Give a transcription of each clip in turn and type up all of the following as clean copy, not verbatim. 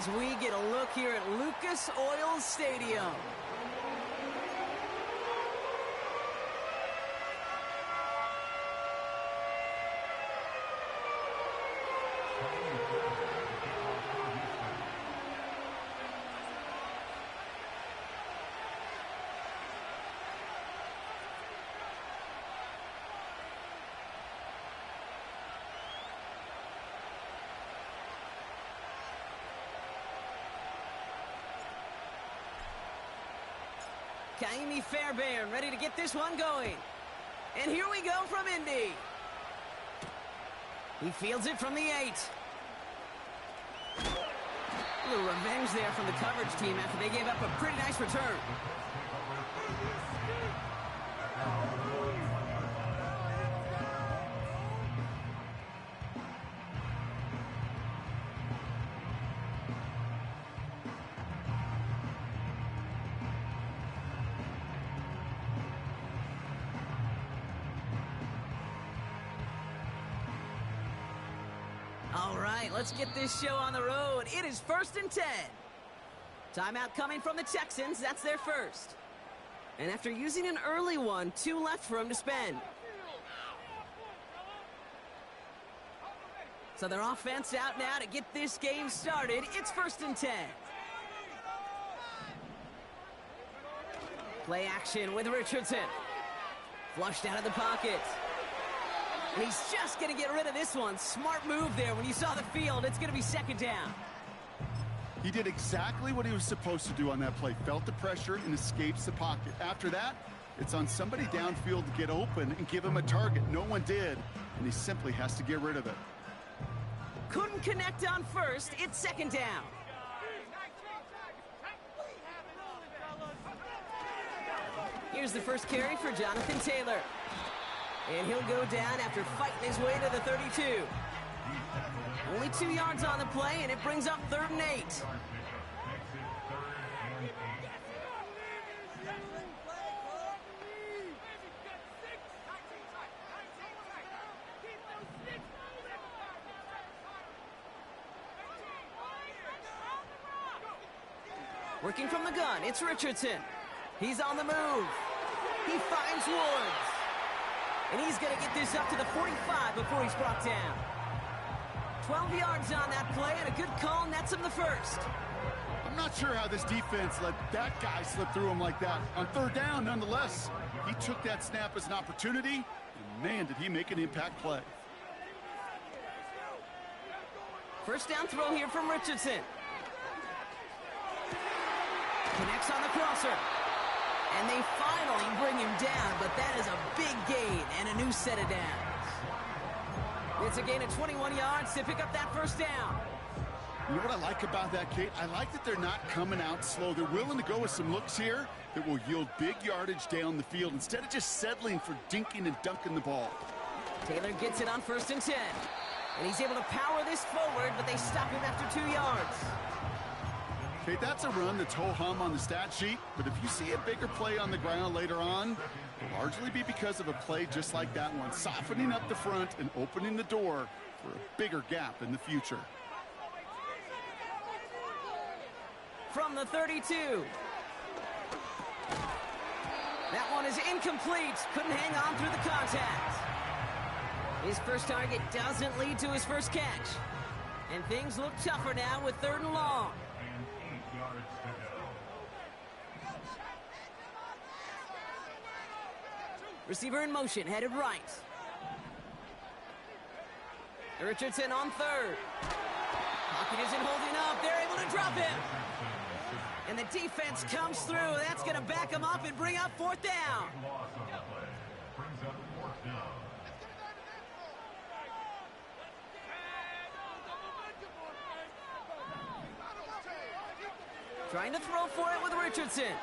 as we get a look here at Lucas Oil Stadium. Kaimi Fairbairn ready to get this one going. And here we go from Indy. He fields it from the 8. A little revenge there from the coverage team after they gave up a pretty nice return. All right, let's get this show on the road. It is 1st and 10. Timeout coming from the Texans. That's their first. And after using an early one, 2 left for him to spend. So their offense out now to get this game started. It's 1st and 10. Play action with Richardson. Flushed out of the pocket. And he's just going to get rid of this one. Smart move there. When you saw the field, it's going to be 2nd down. He did exactly what he was supposed to do on that play. Felt the pressure and escapes the pocket. After that, it's on somebody downfield to get open and give him a target. No one did, and he simply has to get rid of it. Couldn't connect on first. It's 2nd down. Here's the first carry for Jonathan Taylor. And he'll go down after fighting his way to the 32. Only 2 yards on the play, and it brings up 3rd and 8. Working from the gun, it's Richardson. He's on the move. He finds Woods. And he's going to get this up to the 45 before he's brought down. 12 yards on that play, and a good call nets him the first. I'm not sure how this defense let that guy slip through him like that. On 3rd down, nonetheless, he took that snap as an opportunity, and man, did he make an impact play. First down throw here from Richardson. Connects on the crosser. And they finally bring him down, but that is a big gain and a new set of downs. It's a gain of 21 yards to pick up that first down. You know what I like about that, Kate? I like that they're not coming out slow. They're willing to go with some looks here that will yield big yardage down the field instead of just settling for dinking and dunking the ball. Taylor gets it on 1st and 10. And he's able to power this forward, but they stop him after 2 yards. Okay, that's a run that's ho-hum on the stat sheet, but if you see a bigger play on the ground later on, it'll largely be because of a play just like that one, softening up the front and opening the door for a bigger gap in the future. From the 32. That one is incomplete. Couldn't hang on through the contact. His first target doesn't lead to his first catch. And things look tougher now with 3rd and long. Receiver in motion, headed right. Richardson on 3rd. Pocket isn't holding up. They're able to drop him. And the defense comes through. That's going to back him up and bring up 4th down. Trying to throw for it with Richardson.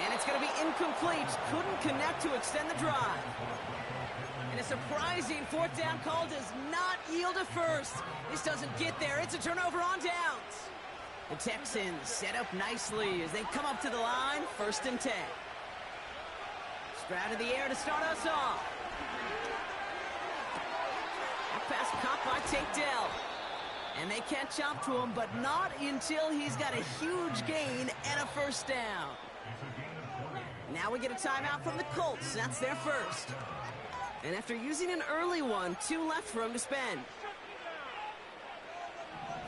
And it's going to be incomplete. Couldn't connect to extend the drive. And a surprising 4th down call does not yield a first. This doesn't get there. It's a turnover on downs. The Texans set up nicely as they come up to the line. 1st and 10. Stroud in the air to start us off. That pass caught by Tate Dell. And they catch up to him, but not until he's got a huge gain and a first down. Now we get a timeout from the Colts. That's their first. And after using an early one, 2 left for him to spend.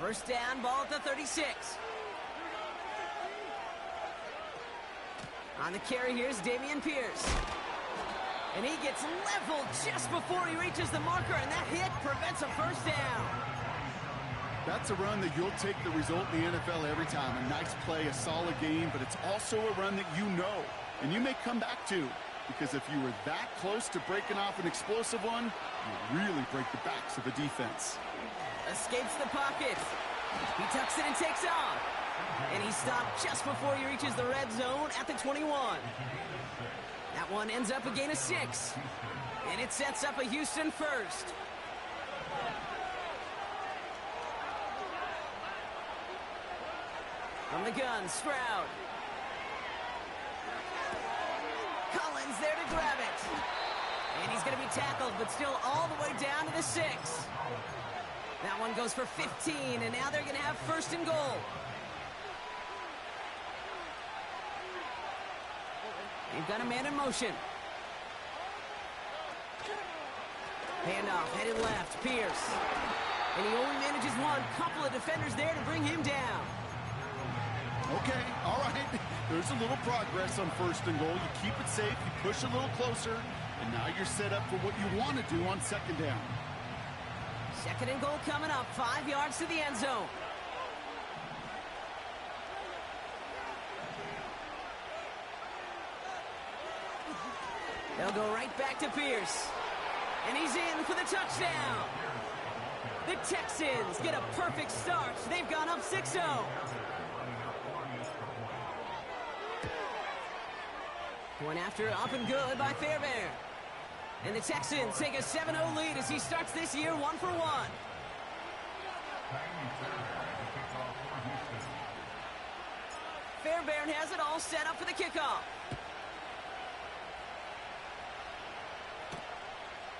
First down, ball at the 36. On the carry, here's Dameon Pierce. And he gets leveled just before he reaches the marker, and that hit prevents a first down. That's a run that you'll take the result in the NFL every time. A nice play, a solid game, but it's also a run that you know and you may come back to, because if you were that close to breaking off an explosive one, you really break the backs of the defense. Escapes the pocket. He tucks it and takes off. And he stopped just before he reaches the red zone at the 21. That one ends up a gain of 6. And it sets up a Houston first. From the gun, Stroud. Collins there to grab it. And he's going to be tackled, but still all the way down to the 6. That one goes for 15, and now they're going to have first and goal. They've got a man in motion. Handoff, headed left, Pierce. And he only manages one. Couple of defenders there to bring him down. Okay, all right. There's a little progress on first and goal. You keep it safe, you push a little closer, and now you're set up for what you want to do on second down. Second and goal coming up, 5 yards to the end zone. They'll go right back to Pierce. And he's in for the touchdown. The Texans get a perfect start. They've gone up 6-0. One after, up and good by Fairbairn. And the Texans take a 7-0 lead as he starts this year 1-for-1. Fairbairn has it all set up for the kickoff.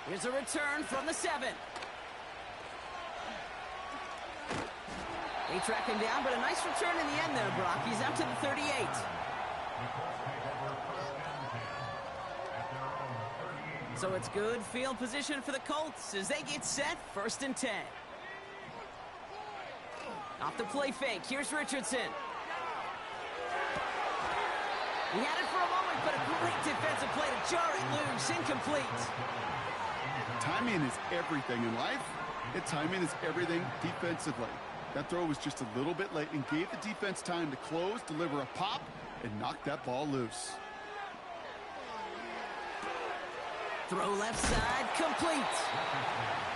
Here's a return from the 7. They track him down, but a nice return in the end there, Brock. He's up to the 38. So it's good field position for the Colts as they get set, 1st and 10. Off the play fake, here's Richardson. He had it for a moment, but a great defensive play to jar it loose, incomplete. Timing is everything in life, and timing is everything defensively. That throw was just a little bit late and gave the defense time to close, deliver a pop, and knock that ball loose. Throw left side, complete.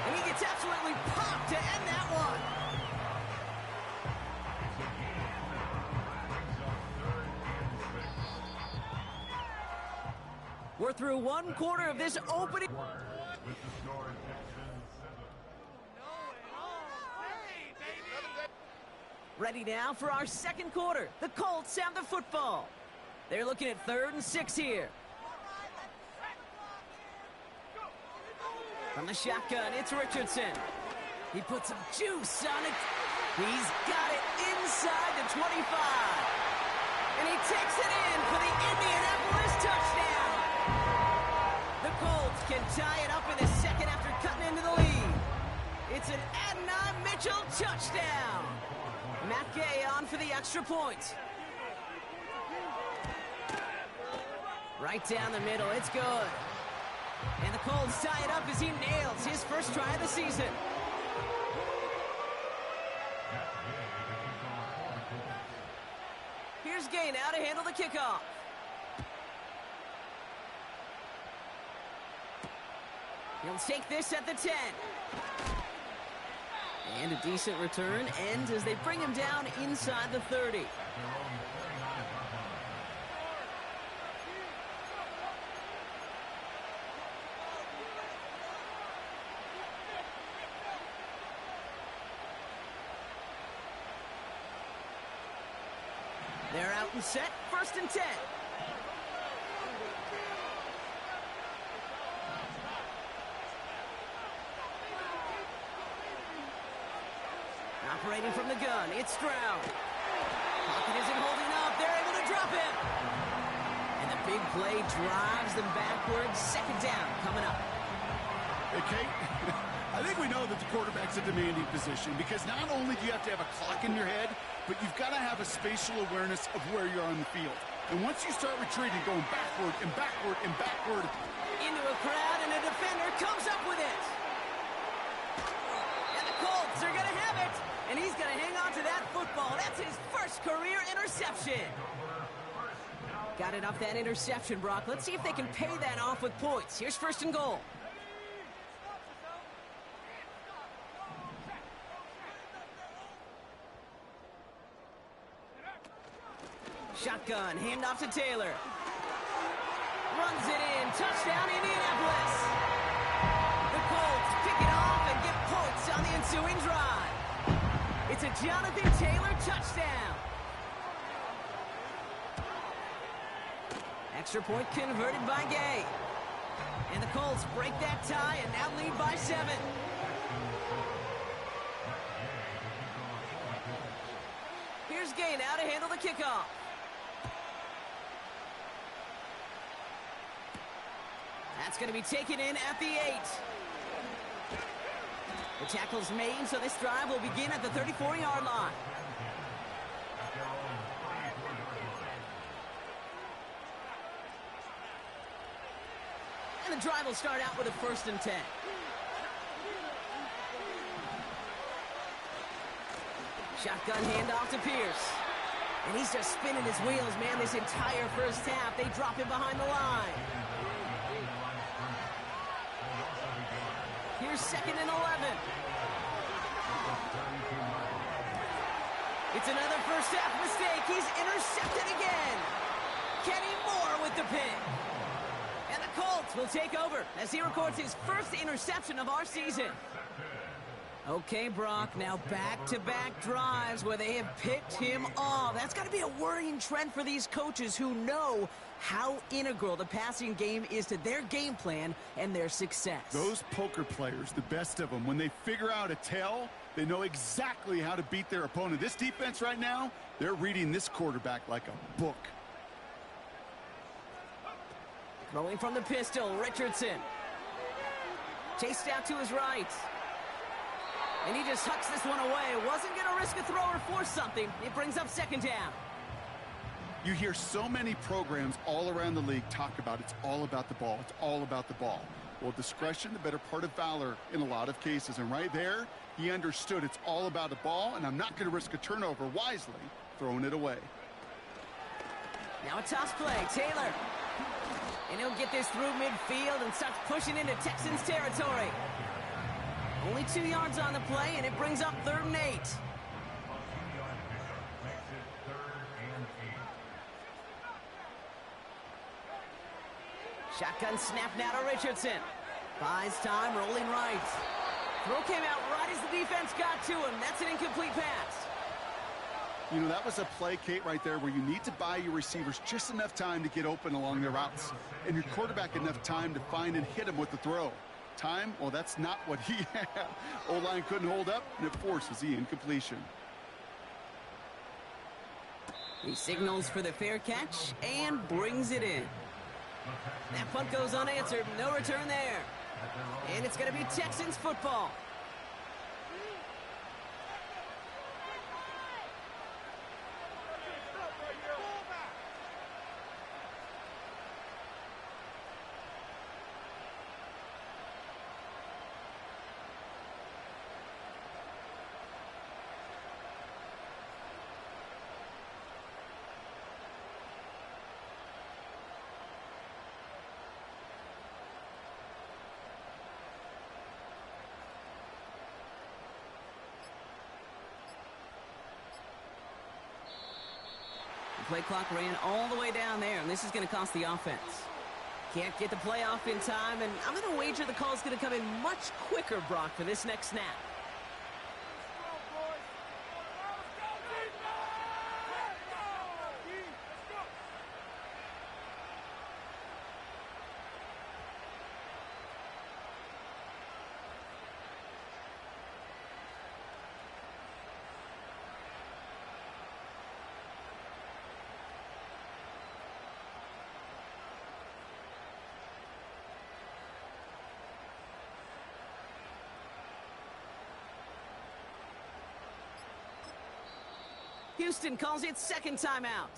And he gets absolutely popped to end that one. We're through 1 quarter of this opening. Ready now for our 2nd quarter. The Colts have the football. They're looking at 3rd and 6 here. From the shotgun, it's Richardson. He puts some juice on it. He's got it inside the 25. And he takes it in for the Indianapolis touchdown. The Colts can tie it up in the 2nd after cutting into the lead. It's an Adonai Mitchell touchdown. Matt Gay on for the extra point. Right down the middle, it's good. And the Colts tie it up as he nails his first try of the season. Here's Gay now to handle the kickoff. He'll take this at the 10. And a decent return ends as they bring him down inside the 30. They're out and set, 1st and 10. Operating from the gun, it's Stroud. Pocket isn't holding up. They're able to drop him. And the big play drives them backwards. Second down coming up. Hey, Kate, I think we know that the quarterback's a demanding position because not only do you have to have a clock in your head, but you've got to have a spatial awareness of where you're on the field. And once you start retreating, going backward and backward and backward. Into a crowd, and a defender comes up with it. And the Colts are going to have it. And he's going to hang on to that football. That's his first career interception. Got it off that interception, Brock. Let's see if they can pay that off with points. Here's first and goal. Shotgun, handoff to Taylor. Runs it in, touchdown Indianapolis. The Colts pick it off and get points on the ensuing drive. It's a Jonathan Taylor touchdown. Extra point converted by Gay. And the Colts break that tie and now lead by 7. Here's Gay now to handle the kickoff. That's going to be taken in at the 8. The tackle's made, so this drive will begin at the 34-yard line. And the drive will start out with a 1st and 10. Shotgun handoff to Pierce. And he's just spinning his wheels, man, this entire first half. They drop him behind the line. Here's 2nd and 11. It's another first half mistake. He's intercepted again. Kenny Moore with the pick. And the Colts will take over as he records his first interception of our season. Okay, Brock, now back-to-back drives where they have picked him off. That's got to be a worrying trend for these coaches who know how integral the passing game is to their game plan and their success. Those poker players, the best of them, when they figure out a tell, they know exactly how to beat their opponent. This defense right now, they're reading this quarterback like a book. Throwing from the pistol, Richardson. Chased out to his right. And he just hucks this one away. Wasn't going to risk a throw or force something. It brings up 2nd down. You hear so many programs all around the league talk about it's all about the ball. It's all about the ball. Well, discretion, the better part of valor in a lot of cases. And right there, he understood it's all about the ball, and I'm not going to risk a turnover wisely, throwing it away. Now a toss play, Taylor. And he'll get this through midfield and starts pushing into Texans territory. Only 2 yards on the play, and it brings up 3rd and 8. Shotgun snap now to Richardson. Buys time, rolling right. Throw came out right as the defense got to him. That's an incomplete pass. You know, that was a play, Kate, right there where you need to buy your receivers just enough time to get open along their routes. And your quarterback enough time to find and hit him with the throw. Time? Well, that's not what he had. O-line couldn't hold up, and it forces the incompletion. He signals for the fair catch and brings it in. That punt goes unanswered. No return there. And it's going to be Texans football. The play clock ran all the way down there, and this is going to cost the offense. Can't get the playoff in time, and I'm going to wager the call is going to come in much quicker, Brock, for this next snap. Houston calls it second timeout.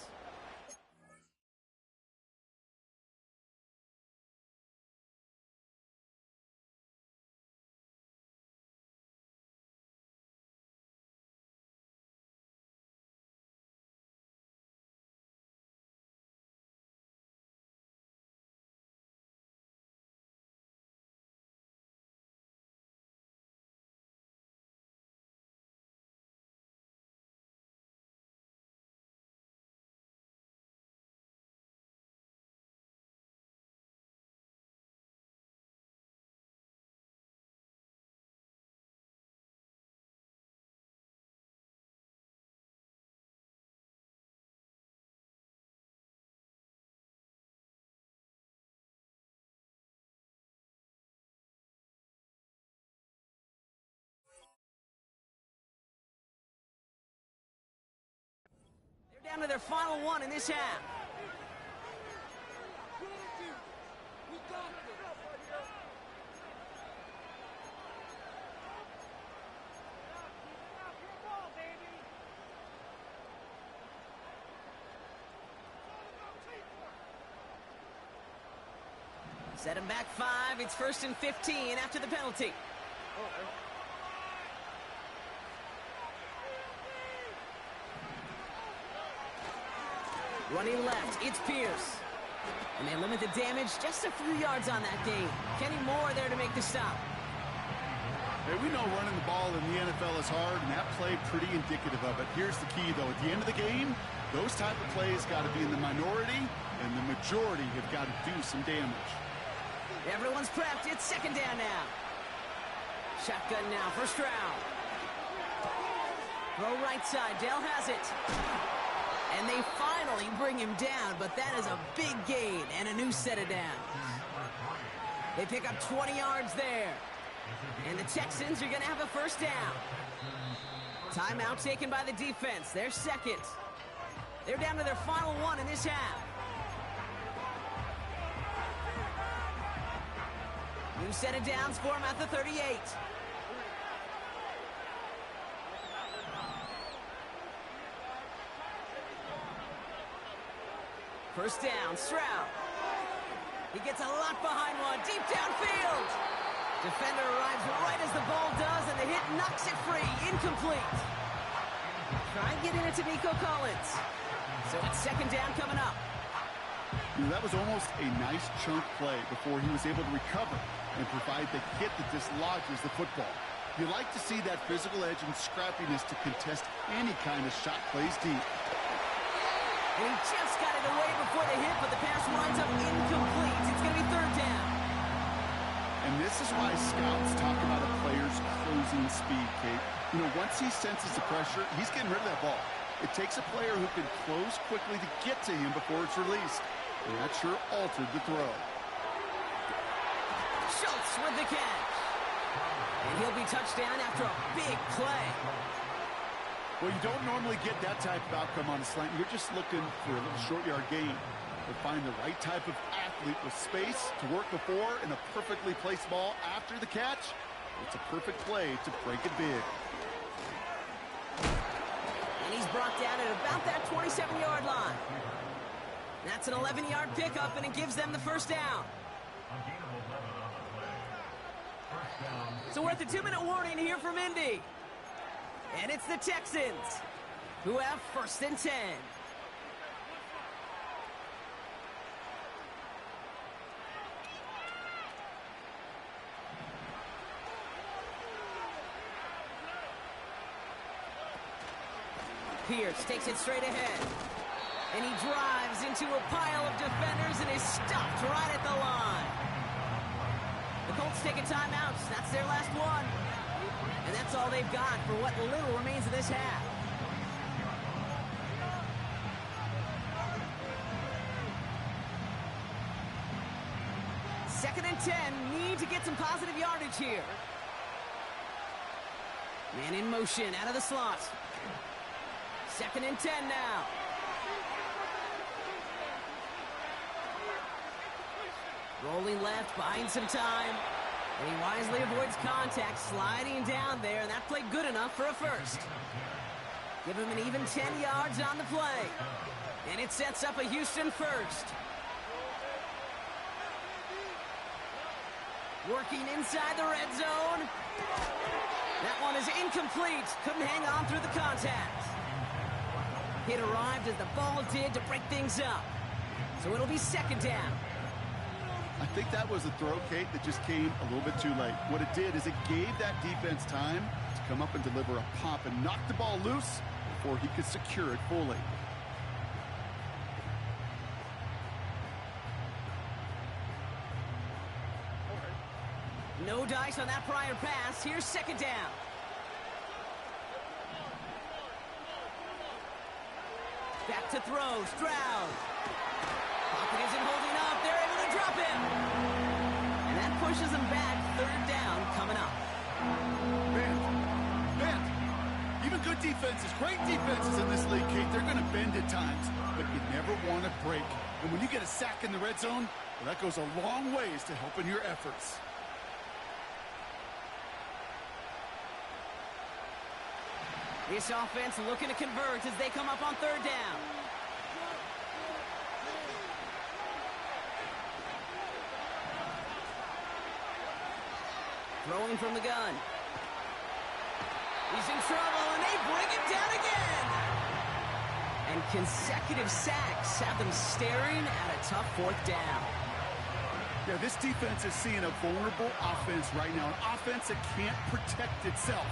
Down to their final one in this half. Set him back 5. It's 1st and 15 after the penalty. Running left, it's Pierce. And they limit the damage just a few yards on that game. Kenny Moore there to make the stop. Hey, we know running the ball in the NFL is hard, and that play pretty indicative of it. Here's the key, though. At the end of the game, those type of plays got to be in the minority, and the majority have got to do some damage. Everyone's prepped. It's second down now. Shotgun now, first round. Throw right side. Dell has it. And they finally bring him down, but that is a big gain and a new set of downs. They pick up 20 yards there. And the Texans are going to have a first down. Timeout taken by the defense. They're second. They're down to their final one in this half. New set of downs for him at the 38. First down, Stroud. He gets a lot behind one, deep downfield. Defender arrives right as the ball does, and the hit knocks it free, incomplete. Try and get in it to Nico Collins. So it's second down coming up. You know, that was almost a nice chunk play before he was able to recover and provide the hit that dislodges the football. You like to see that physical edge and scrappiness to contest any kind of shot plays deep. And he just got it away before the hit, but the pass winds up incomplete. It's going to be third down. And this is why scouts talk about a player's closing speed, Kate. You know, once he senses the pressure, he's getting rid of that ball. It takes a player who can close quickly to get to him before it's released. And that sure altered the throw. Schultz with the catch. And he'll be touchdown after a big play. Well, you don't normally get that type of outcome on a slant. You're just looking for a little short yard gain. But find the right type of athlete with space to work before and a perfectly placed ball after the catch. It's a perfect play to break it big. And he's brought down at about that 27-yard line. That's an 11-yard pickup, and it gives them the first down. So we're at the 2-minute warning here from Indy. And it's the Texans who have 1st and 10. Pierce takes it straight ahead. And he drives into a pile of defenders and is stopped right at the line. The Colts take a timeout. That's their last one. And that's all they've got for what little remains of this half. Second and 10. Need to get some positive yardage here. Man in motion out of the slot. Second and 10 now. Rolling left, buying some time. And he wisely avoids contact, sliding down there, and that played good enough for a first. Give him an even 10 yards on the play. And it sets up a Houston first. Working inside the red zone. That one is incomplete. Couldn't hang on through the contact. It arrived as the ball did to break things up. So it'll be second down. I think that was a throw, Kate, that just came a little bit too late. What it did is it gave that defense time to come up and deliver a pop and knock the ball loose before he could secure it fully. No dice on that prior pass. Here's second down. Back to throw. Stroud. Pocket isn't holding up. They're able to drop him. And that pushes them back. Third down coming up. Man, even good defenses, great defenses in this league, Kate, they're going to bend at times, but you never want to break. And when you get a sack in the red zone, well, that goes a long ways to helping your efforts. This offense looking to convert as they come up on third down. Throwing from the gun. He's in trouble, and they bring him down again. And consecutive sacks have them staring at a tough fourth down. Yeah, this defense is seeing a vulnerable offense right now, an offense that can't protect itself.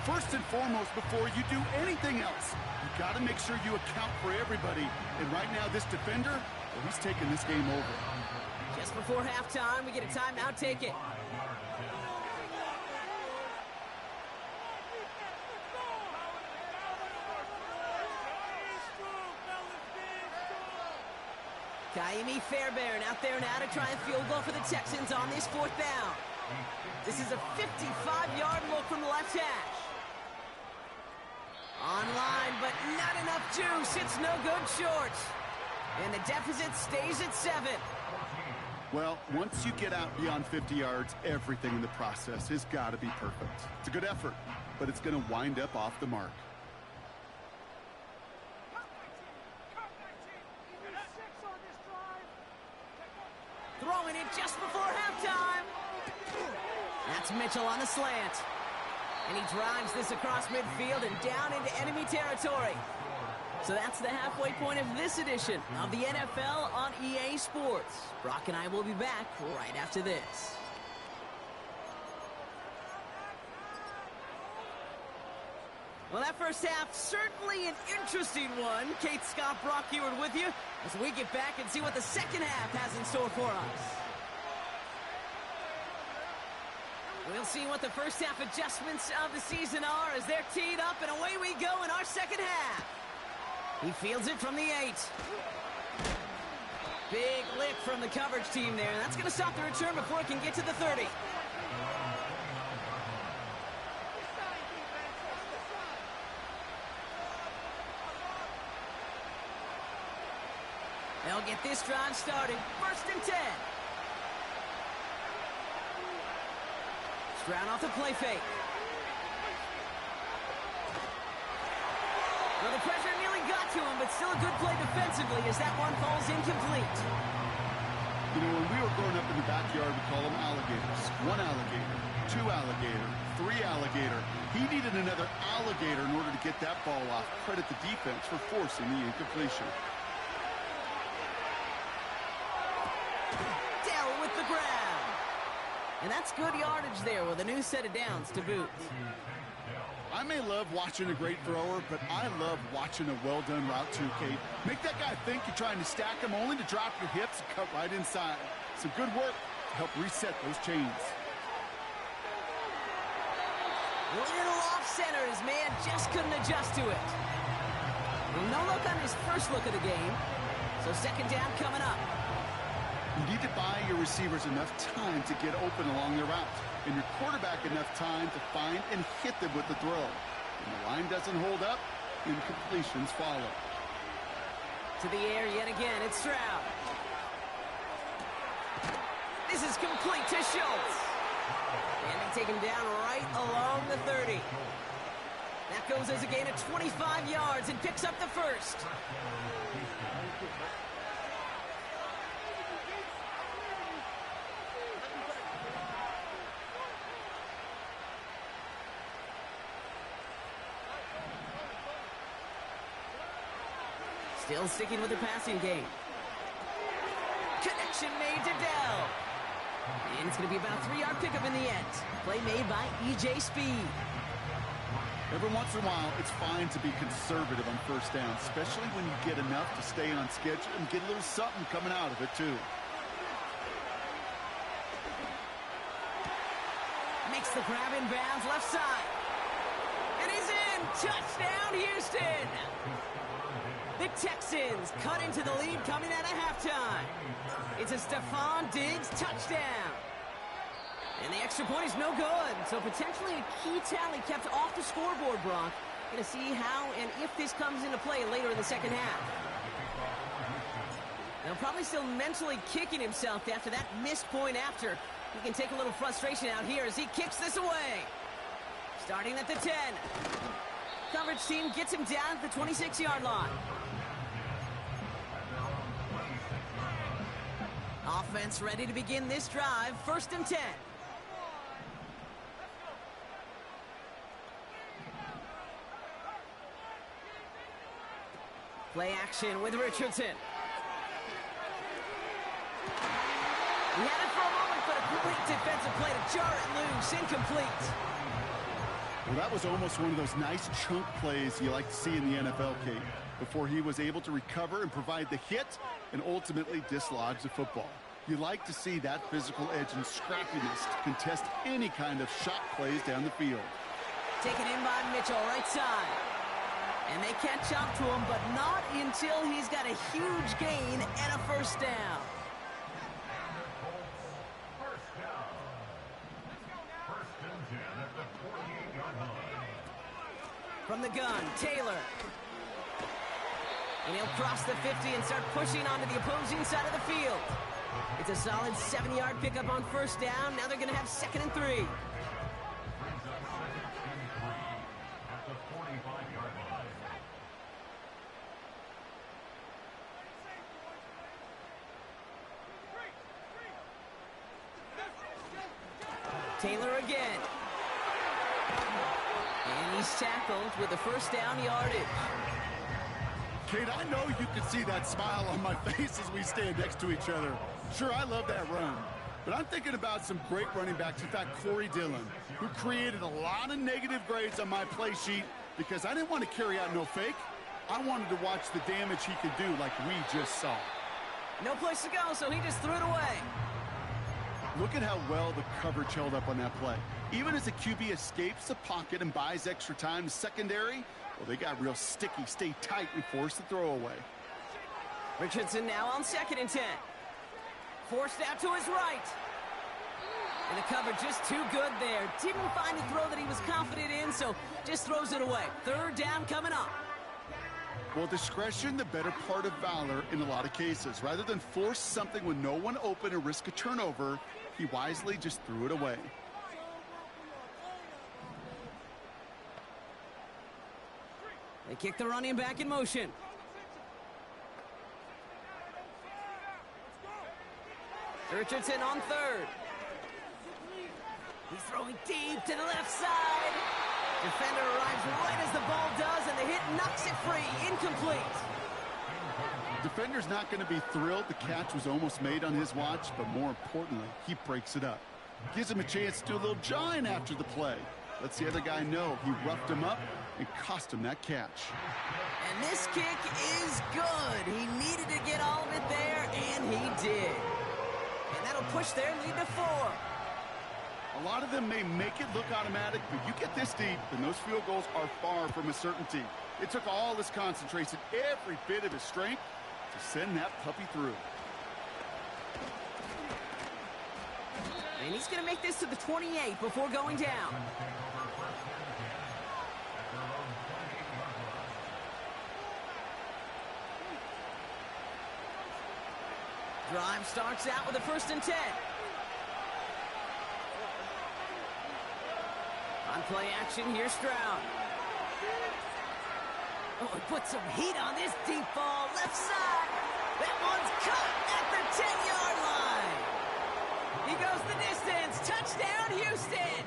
First and foremost, before you do anything else, you got to make sure you account for everybody. And right now, this defender, well, he's taking this game over. Just before halftime, we get a timeout. Take it. Kaimi Fairbairn out there now to try and field goal for the Texans on this fourth down. This is a 55-yard look from the left hash. Online, but not enough juice. It's no good short. And the deficit stays at 7. Well, once you get out beyond 50 yards, everything in the process has got to be perfect. It's a good effort, but it's going to wind up off the mark. Throwing it just before halftime. That's Mitchell on the slant. And he drives this across midfield and down into enemy territory. So that's the halfway point of this edition of the NFL on EA Sports. Brock and I will be back right after this. Well, that first half, certainly an interesting one. Kate, Scott, Brock Ewart with you as we get back and see what the second half has in store for us. We'll see what the first half adjustments of the season are as they're teed up, and away we go in our second half. He fields it from the 8. Big lick from the coverage team there. That's going to stop the return before it can get to the 30. They'll get this drive started. First and 10. Stroud off the play fake. Well, the pressure nearly got to him, but still a good play defensively as that one falls incomplete. You know, when we were growing up in the backyard, we call them alligators. 1 alligator, 2 alligator, 3 alligator. He needed another alligator in order to get that ball off. Credit the defense for forcing the incompletion. Dell with the grab. And that's good yardage there with a new set of downs to boot. I may love watching a great thrower, but I love watching a well-done route too, Kate. Make that guy think you're trying to stack him only to drop your hips and cut right inside. Some good work to help reset those chains. Little off center. His man just couldn't adjust to it. Well, no look on his first look of the game. So second down coming up. You need to buy your receivers enough time to get open along their route, and your quarterback enough time to find and hit them with the throw. When the line doesn't hold up, incompletions follow. To the air yet again, it's Stroud. This is complete to Schultz. And they take him down right along the 30. That goes as a gain of 25 yards and picks up the first. Still sticking with the passing game. Connection made to Dell. And it's going to be about a 3-yard pickup in the end. Play made by E.J. Speed. Every once in a while, it's fine to be conservative on first down, especially when you get enough to stay on schedule and get a little something coming out of it, too. Makes the grab in bounds left side. And he's in! Touchdown, Houston! The Texans cut into the lead coming out of halftime. It's a Stephon Diggs touchdown. And the extra point is no good. So potentially a key tally kept off the scoreboard, Brock. Going to see how and if this comes into play later in the second half. Now probably still mentally kicking himself after that missed point after. He can take a little frustration out here as he kicks this away. Starting at the 10. Coverage team gets him down at the 26-yard line. Offense ready to begin this drive. 1st and 10. Play action with Richardson. He had it for a moment, but a complete defensive play to jar it loose. Incomplete. Well, that was almost one of those nice chunk plays you like to see in the NFL, Kate, before he was able to recover and provide the hit and ultimately dislodge the football. You like to see that physical edge and scrappiness to contest any kind of shot plays down the field. Taken in by Mitchell, right side. And they catch up to him, but not until he's got a huge gain and a first down. From the gun, Taylor. And he'll cross the 50 and start pushing onto the opposing side of the field. It's a solid 7-yard pickup on first down. Now they're going to have 2nd and 3. Taylor again. And he's tackled with the first down yardage. Kate, I know you can see that smile on my face as we stand next to each other. Sure, I love that run. But I'm thinking about some great running backs. In fact, Corey Dillon, who created a lot of negative grades on my play sheet because I didn't want to carry out no fake. I wanted to watch the damage he could do like we just saw. No place to go, so he just threw it away. Look at how well the coverage held up on that play. Even as the QB escapes the pocket and buys extra time to secondary, well, they got real sticky, stay tight, and force the throw away. Richardson now on 2nd and 10. Forced out to his right. And the coverage just too good there. Didn't find a throw that he was confident in, so just throws it away. 3rd down coming up. Well, discretion, the better part of valor in a lot of cases. Rather than force something with no one open and risk a turnover, he wisely just threw it away. They kick the running back in motion. Richardson on 3rd. He's throwing deep to the left side. Defender arrives right as the ball does, and the hit knocks it free. Incomplete. Defender's not going to be thrilled the catch was almost made on his watch, but more importantly, he breaks it up. Gives him a chance to do a little jawing after the play. Lets the other guy know he roughed him up and cost him that catch. And this kick is good. He needed to get all of it there, and he did. And that'll push their lead to 4. A lot of them may make it look automatic, but you get this deep, and those field goals are far from a certainty. It took all his concentration, every bit of his strength, to send that puppy through. And he's going to make this to the 28 before going down. Drive starts out with a 1st and 10. On play action, here's Stroud. Oh, he put some heat on this deep ball. Left side. That one's caught at the 10-yard line. He goes the distance. Touchdown, Houston.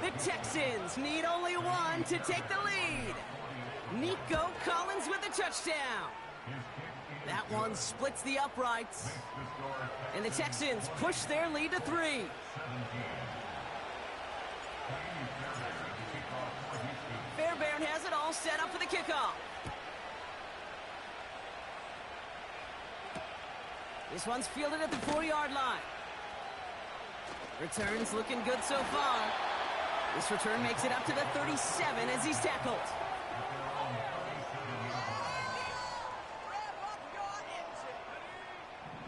The Texans need only one to take the lead. Nico Collins with the touchdown. That one splits the uprights. And the Texans push their lead to 3. Fairbairn has it all set up for the kickoff. This one's fielded at the 4-yard line. Return's looking good so far. This return makes it up to the 37 as he's tackled.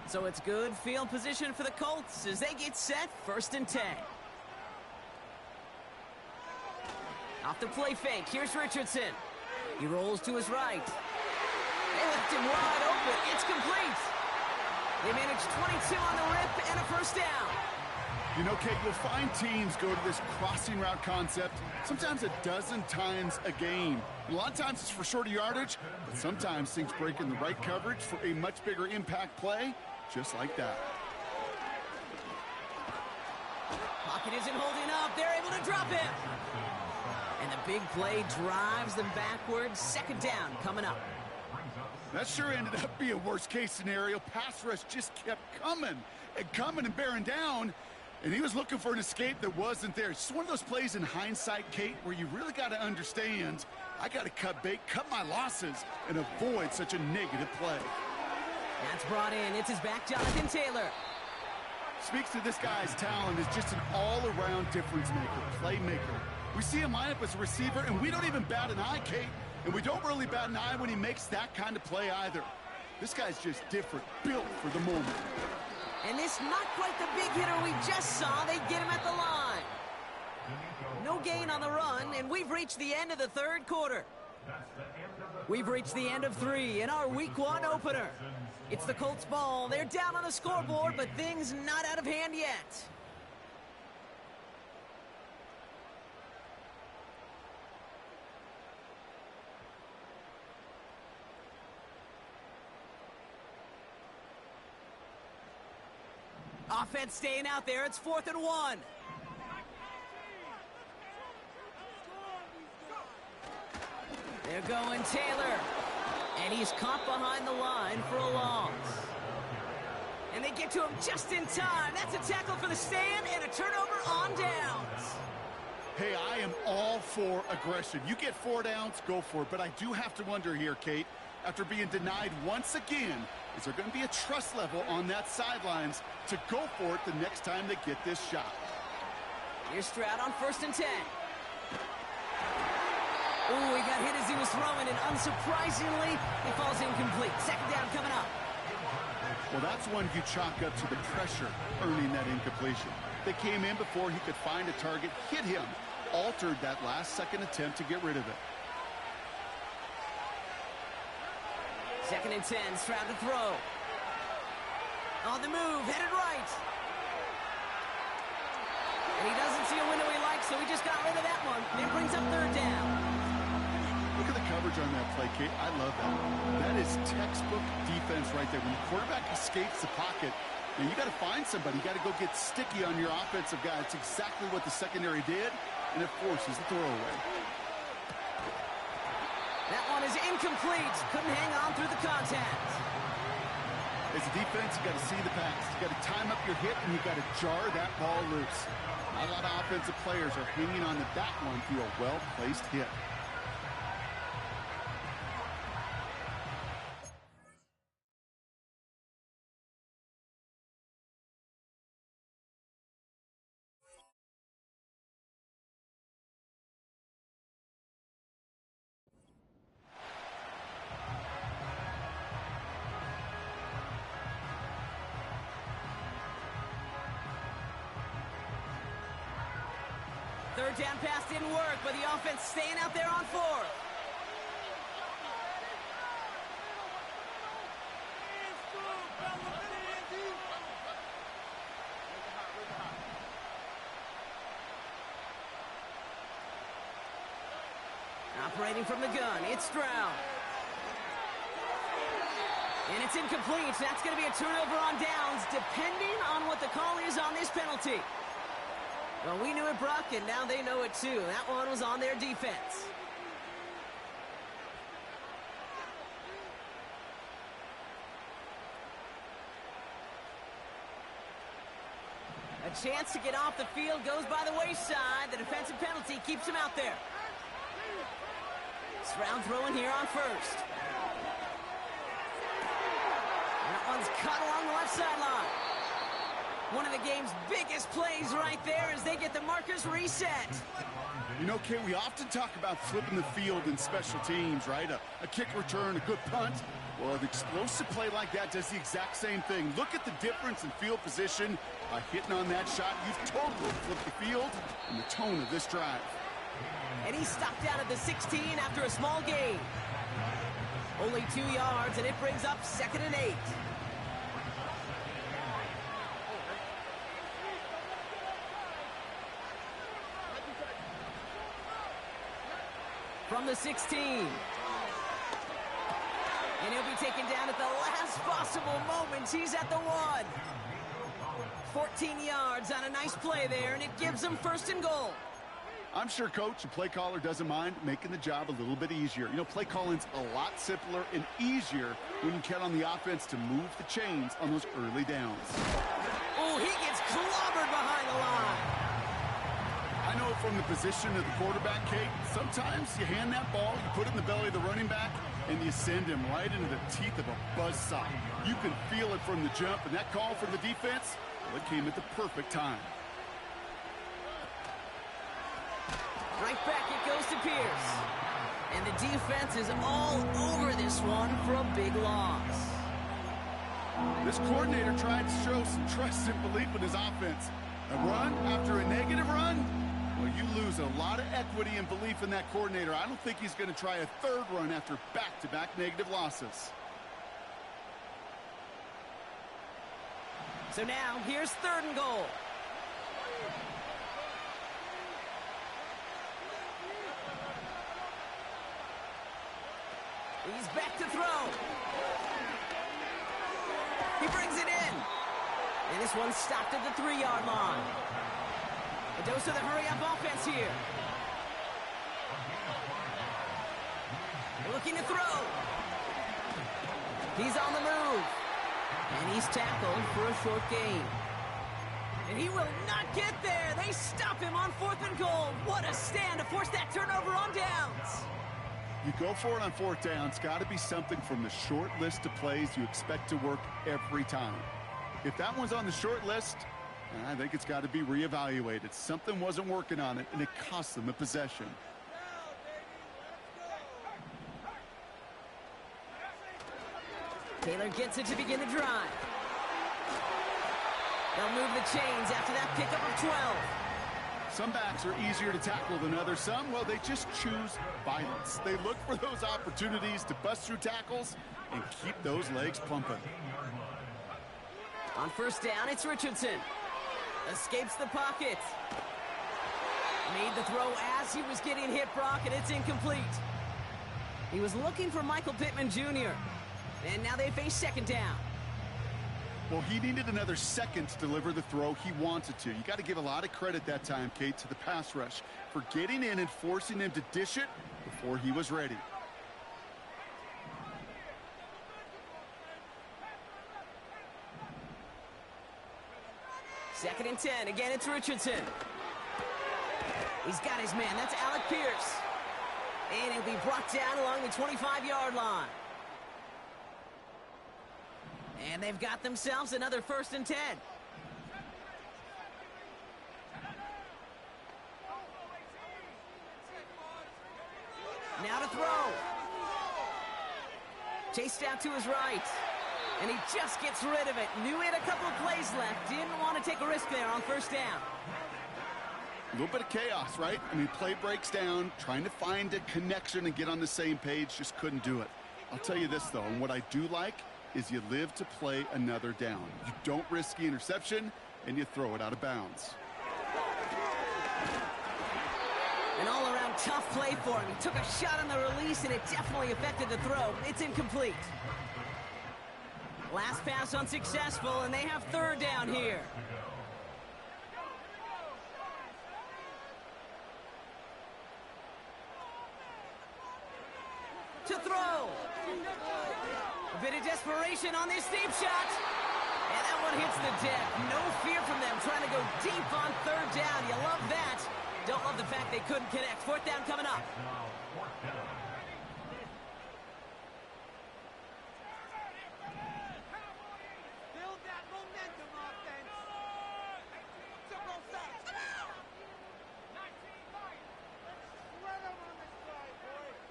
So it's good field position for the Colts as they get set 1st and 10. Off the play fake, here's Richardson. He rolls to his right. They left him wide open. It's complete. They manage 22 on the rip and a 1st down. You know, Kate, you'll find teams go to this crossing route concept sometimes a dozen times a game. A lot of times it's for shorter yardage, but sometimes things break in the right coverage for a much bigger impact play, just like that. Pocket isn't holding up. They're able to drop him. And the big play drives them backwards. 2nd down coming up. That sure ended up being worst-case scenario. Pass rush just kept coming and bearing down, and he was looking for an escape that wasn't there. It's just one of those plays in hindsight, Kate, where you really got to understand, I got to cut bait, cut my losses, and avoid such a negative play. That's brought in. It's his back, Jonathan Taylor. Speaks to this guy's talent as just an all-around difference maker, playmaker. We see him line up as a receiver, and we don't even bat an eye, Kate. And we don't really bat an eye when he makes that kind of play either. This guy's just different, built for the moment. And this not quite the big hitter we just saw. They get him at the line. No gain on the run, and we've reached the end of the 3rd quarter. We've reached the end of 3 in our Week 1 opener. It's the Colts ball. They're down on the scoreboard, but things not out of hand yet. Offense staying out there. It's 4th and 1. They're going Taylor. And he's caught behind the line for a loss. And they get to him just in time. That's a tackle for the stand and a turnover on downs. Hey, I am all for aggression. You get 4 downs, go for it. But I do have to wonder here, Kate, after being denied once again, is there going to be a trust level on that sidelines to go for it the next time they get this shot? Here's Stroud on 1st and 10. Ooh, he got hit as he was throwing, and unsurprisingly, he falls incomplete. 2nd down coming up. Well, that's one you chalk up to the pressure earning that incompletion. They came in before he could find a target, hit him, altered that last-second attempt to get rid of it. 2nd and 10, Stroud to throw. On the move, headed right. And he doesn't see a window he likes, so he just got rid of that one. It brings up 3rd down. Look at the coverage on that play, Kate. I love that. That is textbook defense right there. When the quarterback escapes the pocket, and you got to find somebody. You got to go get sticky on your offensive guy. It's exactly what the secondary did, and it forces the throwaway. That one is incomplete. Couldn't hang on through the contact. As a defense, you got to see the pass. You got to time up your hit, and you got to jar that ball loose. A lot of offensive players are hanging on to that one through a well-placed hit. Third down pass didn't work, but the offense staying out there on 4th. Operating from the gun, it's Stroud. And it's incomplete. That's going to be a turnover on downs, depending on what the call is on this penalty. Well, we knew it, Brock, and now they know it too. That one was on their defense. A chance to get off the field goes by the wayside. The defensive penalty keeps him out there. Stroud throwing here on first. That one's caught along the left sideline. One of the game's biggest plays right there as they get the markers reset. You know, Kay, we often talk about flipping the field in special teams, right? A kick return, a good punt. Well, an explosive play like that does the exact same thing. Look at the difference in field position. By hitting on that shot, you've totally flipped the field and the tone of this drive. And he stopped out at the 16 after a small gain. Only 2 yards, and it brings up 2nd and 8. From the 16. And he'll be taken down at the last possible moment. He's at the 1. 14 yards on a nice play there, and it gives them 1st and goal. I'm sure coach and play caller doesn't mind making the job a little bit easier. You know, play calling's a lot simpler and easier when you count on the offense to move the chains on those early downs. Oh, he gets clobbered behind the line. I know from the position of the quarterback, Kate, sometimes you hand that ball, you put it in the belly of the running back, and you send him right into the teeth of a buzzsaw. You can feel it from the jump, and that call from the defense, well, it came at the perfect time. Right back it goes to Pierce. And the defense is all over this one for a big loss. This coordinator tried to show some trust and belief in his offense. A run after a negative run? Well, you lose a lot of equity and belief in that coordinator. I don't think he's going to try a 3rd run after back-to-back negative losses. So now, here's 3rd and goal. He's back to throw. He brings it in. And this one stopped at the 3-yard line. A dose of the hurry-up offense here. Looking to throw. He's on the move. And he's tackled for a short gain. And he will not get there. They stop him on 4th and goal. What a stand to force that turnover on downs. You go for it on 4th down. It's got to be something from the short list of plays you expect to work every time. If that one's on the short list, I think it's got to be reevaluated. Something wasn't working on it, and it cost them a possession. Taylor gets it to begin the drive. They'll move the chains after that pickup of 12. Some backs are easier to tackle than others. Some, well, they just choose violence. They look for those opportunities to bust through tackles and keep those legs pumping. On 1st down, it's Richardson. Escapes the pocket. Made the throw as he was getting hit, Brock, and it's incomplete. He was looking for Michael Pittman Jr., and now they face 2nd down. Well, he needed another second to deliver the throw he wanted to. You got to give a lot of credit that time, Kate, to the pass rush for getting in and forcing him to dish it before he was ready. Second and 10. Again, it's Richardson. He's got his man. That's Alec Pierce. And he'll be brought down along the 25-yard line. And they've got themselves another 1st and 10. Now to throw. Chased out to his right. And he just gets rid of it. Knew he had a couple of plays left. Didn't want to take a risk there on 1st down. A little bit of chaos, right? I mean, play breaks down, trying to find a connection and get on the same page, just couldn't do it. I'll tell you this, though, and what I do like is you live to play another down. You don't risk the interception, and you throw it out of bounds. An all-around tough play for him. He took a shot on the release, and it definitely affected the throw. It's incomplete. Last pass unsuccessful, and they have third down here. To throw. A bit of desperation on this deep shot. And that one hits the deck. No fear from them trying to go deep on third down. You love that. Don't love the fact they couldn't connect. Fourth down coming up. Build that momentum, offense. Sweat them on this drive, boys.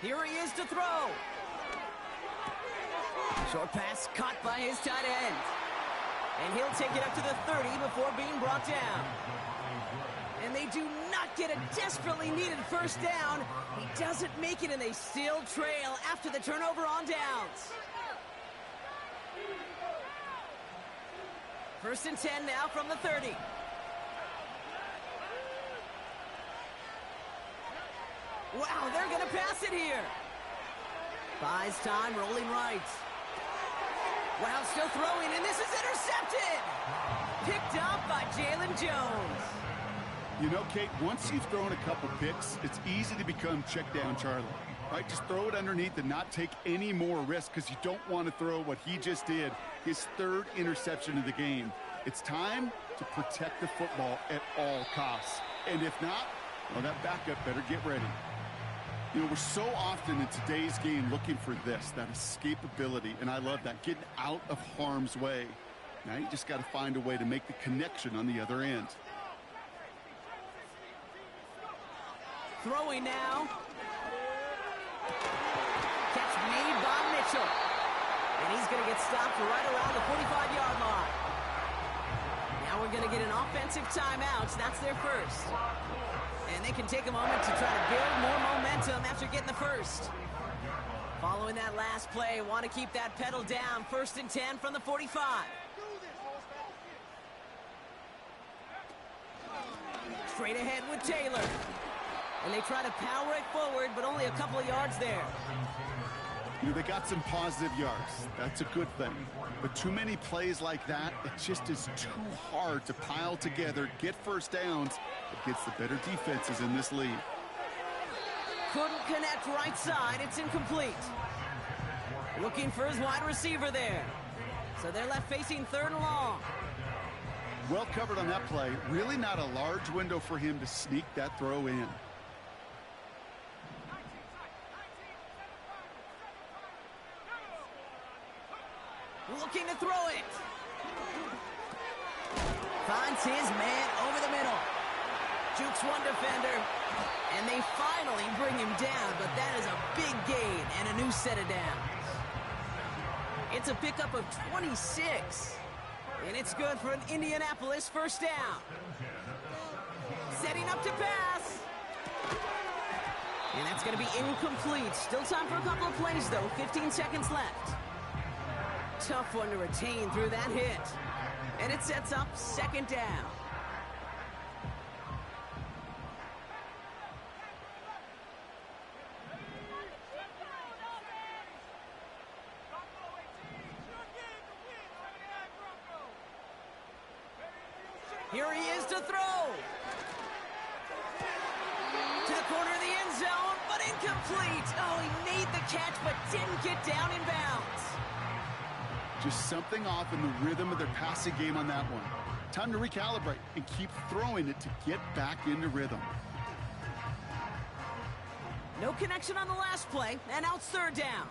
Here he is to throw. Short pass caught by his tight end. And he'll take it up to the 30 before being brought down. And they do not get a desperately needed first down. He doesn't make it, and they still trail after the turnover on downs. First and 10 now from the 30. Wow, they're going to pass it here. Buys time, rolling right. Wow, still throwing, and this is intercepted. Picked up by Jalen Jones. You know, Kate, once you've thrown a couple picks, it's easy to become check down Charlie. Right? Just throw it underneath and not take any more risk, because you don't want to throw what he just did, his third interception of the game. It's time to protect the football at all costs. And if not, well, that backup better get ready. You know, we're so often in today's game looking for this, that escapability, and I love that, getting out of harm's way. Now you just got to find a way to make the connection on the other end. Throwing now. Catch made by Mitchell. And he's going to get stopped right around the 45-yard line. Now we're going to get an offensive timeout. That's their first. And they can take a moment to try to build more momentum after getting the first. Following that last play, want to keep that pedal down. First and 10 from the 45. Straight ahead with Taylor. And they try to power it forward, but only a couple of yards there. You know, they got some positive yards. That's a good thing. But too many plays like that, it just is too hard to pile together, get first downs against the better defenses in this league. Couldn't connect right side. It's incomplete. Looking for his wide receiver there. So they're left facing third and long. Well covered on that play. Really not a large window for him to sneak that throw in. Looking to throw it. Finds his man over the middle. Jukes one defender. And they finally bring him down, but that is a big gain and a new set of downs. It's a pickup of 26. And it's good for an Indianapolis first down. Setting up to pass. And that's going to be incomplete. Still time for a couple of plays, though. 15 seconds left. Tough one to retain through that hit. And it sets up second down. Here he is to throw. To the corner of the end zone, but incomplete. Oh, he made the catch, but didn't get down in bounds. Just something off in the rhythm of their passing game on that one. Time to recalibrate and keep throwing it to get back into rhythm. No connection on the last play, and now it's third down.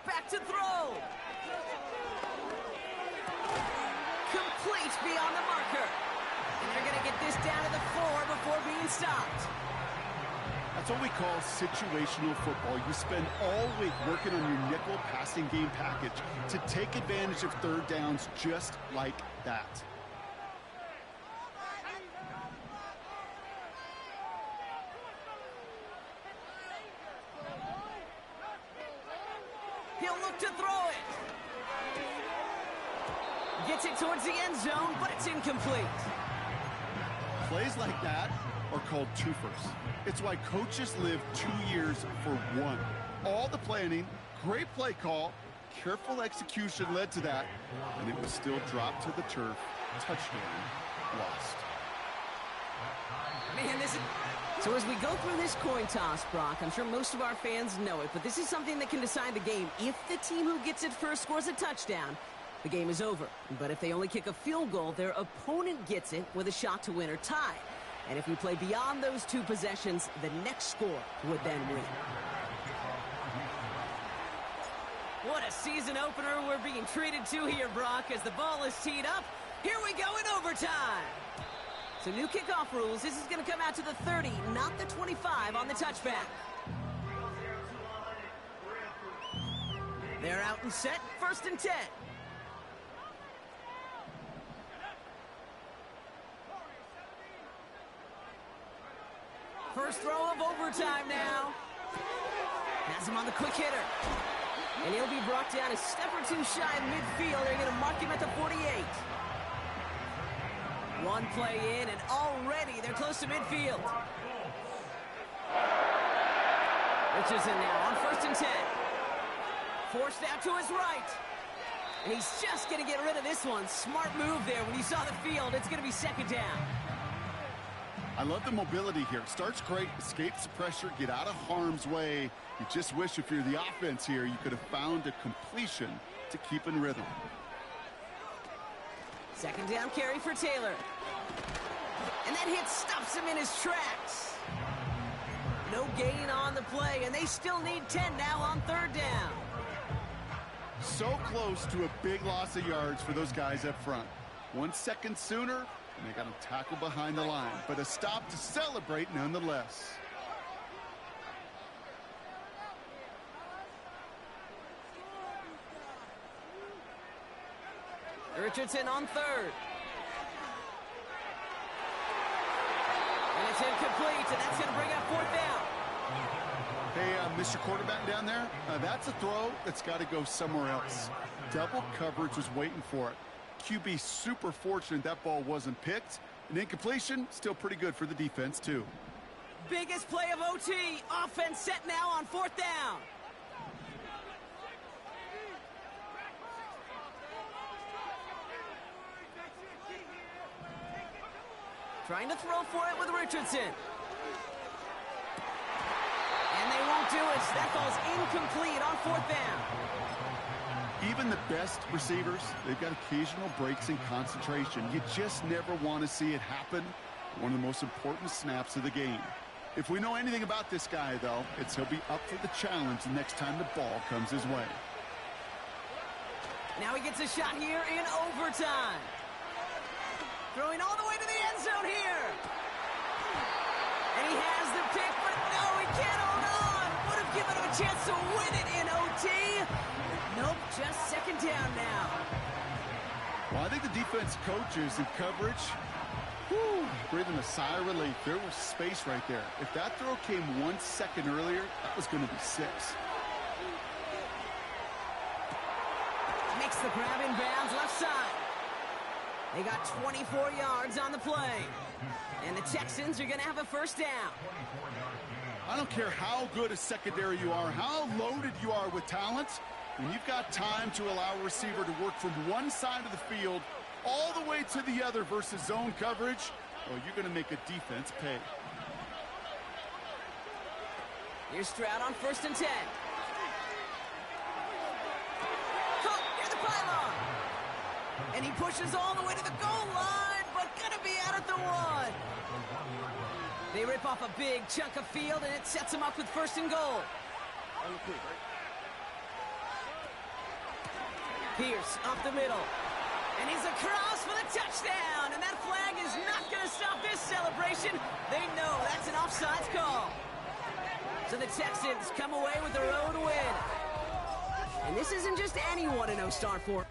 Back to throw. Complete beyond the marker. And they're going to get this down to the 4 before being stopped. That's what we call situational football. You spend all week working on your nickel passing game package to take advantage of third downs just like that. look to throw it. Gets it towards the end zone, but it's incomplete. Plays like that are called twofers. It's why coaches live 2 years for one. All the planning, great play call, careful execution led to that, and it was still dropped to the turf. Touchdown, lost. Man, this is... So as we go through this coin toss, Brock, I'm sure most of our fans know it, but this is something that can decide the game. If the team who gets it first scores a touchdown, the game is over. But if they only kick a field goal, their opponent gets it with a shot to win or tie. And if we play beyond those 2 possessions, the next score would then win. What a season opener we're being treated to here, Brock, as the ball is teed up. Here we go in overtime. So new kickoff rules. This is going to come out to the 30, not the 25 on the touchback. They're out and set. 1st and 10. First throw of overtime now. Has him on the quick hitter. And he'll be brought down a step or 2 shy of midfield. They're going to mark him at the 48. One play in, and already they're close to midfield. Richardson now on 1st and 10. Forced out to his right. And he's just going to get rid of this one. Smart move there when he saw the field. It's going to be 2nd down. I love the mobility here. Starts great, escapes the pressure, get out of harm's way. You just wish if you're the offense here, you could have found a completion to keep in rhythm. 2nd down carry for Taylor. And that hit stops him in his tracks. No gain on the play, and they still need 10 now on 3rd down. So close to a big loss of yards for those guys up front. 1 second sooner, and they got him tackled behind the line. But a stop to celebrate nonetheless. Richardson on 3rd. And it's incomplete, and that's going to bring up 4th down. Hey, Mr. Quarterback down there, that's a throw that's got to go somewhere else. Double coverage was waiting for it. QB super fortunate that ball wasn't picked. An incompletion, still pretty good for the defense, too. Biggest play of OT. Offense set now on 4th down. Trying to throw for it with Richardson. And they won't do it. That ball's incomplete on 4th down. Even the best receivers, they've got occasional breaks in concentration. You just never want to see it happen. One of the most important snaps of the game. If we know anything about this guy, though, it's he'll be up for the challenge the next time the ball comes his way. Now he gets a shot here in overtime. Throwing all the way to the end zone here. And he has the pick, but no, he can't hold on. Would have given him a chance to win it in OT. Nope, just 2nd down now. Well, I think the defense coaches in coverage, breathing a sigh of relief. There was space right there. If that throw came 1 second earlier, that was going to be 6. Makes the grab in bounds left side. They got 24 yards on the play. And the Texans are going to have a 1st down. I don't care how good a secondary you are, how loaded you are with talent. When you've got time to allow a receiver to work from one side of the field all the way to the other versus zone coverage, well, you're going to make a defense pay. Here's Stroud on 1st and 10. Cook near the pylon. And he pushes all the way to the goal line, but gonna be out at the 1. They rip off a big chunk of field, and it sets him up with 1st and goal. Pierce up the middle. And he's across for the touchdown. And that flag is not going to stop this celebration. They know that's an offsides call. So the Texans come away with their own win. And this isn't just anyone in O-Star for.